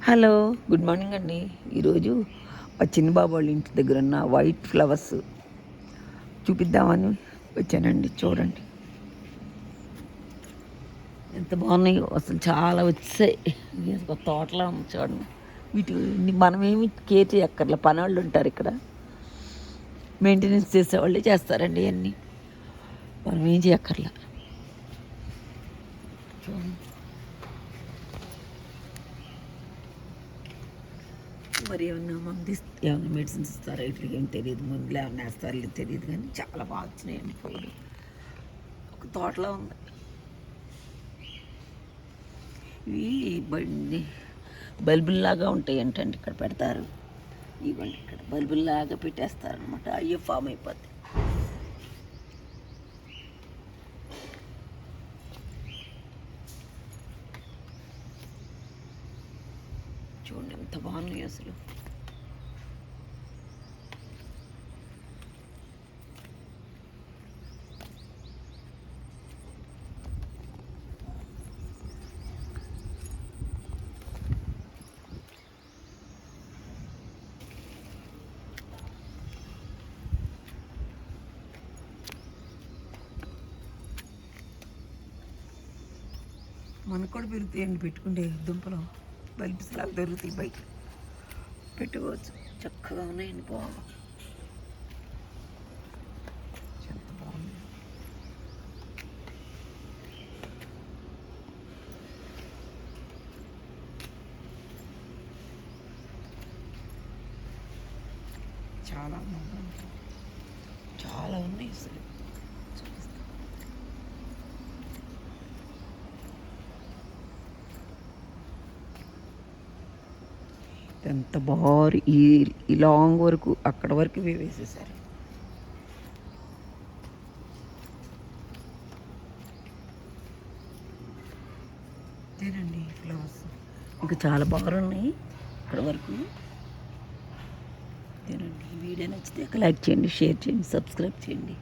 Hello, good morning అండి. ఈరోజు మా చిన్న బాబు వాళ్ళ ఇంటి దగ్గర ఉన్న వైట్ ఫ్లవర్స్ చూపిద్దామని వచ్చానండి. చూడండి ఎంత బాగున్నాయో, అసలు చాలా వచ్చాయి. ఒక తోటలా ఉంది చూడండి. వీటిని మనమేమి కేర్ చేయక్కర్లే, పని వాళ్ళు ఉంటారు ఇక్కడ, మెయింటెనెన్స్ చేసేవాళ్ళే చేస్తారండి అన్నీ, మనం ఏం చేయక్కర్లా. చూడండి, మరి ఏమన్నా మెడిసిన్స్ ఇస్తారా? ఇట్లా ఏం తెలియదు, మందులు ఏమన్నా వేస్తారో తెలియదు, కానీ చాలా బాగా వచ్చినాయండి పూలు. ఒక తోటలో ఉంది. ఇవి బల్బుల్లాగా ఉంటాయి ఏంటంటే ఇక్కడ పెడతారు. ఇవ్వండి, ఇక్కడ బల్బుల్లాగా పెట్టేస్తారనమాట. అయ్యే ఫామ్ అయిపోద్ది. చూడండి ఎంత బాగున్నాయి అసలు. మనకు కూడా పెరుగుతాయండి, పెట్టుకుంటే దుంపలు బల్బ్స్ లాగా దొరుకుతాయి, బయట పెట్టుకోవచ్చు. చక్కగా ఉన్నాయండి, బాగా ఎంత బాగుంది. చాలా బాగుంది, చాలా ఉన్నాయి అసలు. ఎంత బారు ఈ లాంగ్ వరకు అక్కడ వరకు వేసేసారు. ఇదేనండి ఫ్లవర్స్, ఇంకా చాలా బాగున్నాయి అక్కడ వరకు. ఇదేనండి, ఈ వీడియో నచ్చితే లైక్ చేయండి, షేర్ చేయండి, సబ్స్క్రైబ్ చేయండి.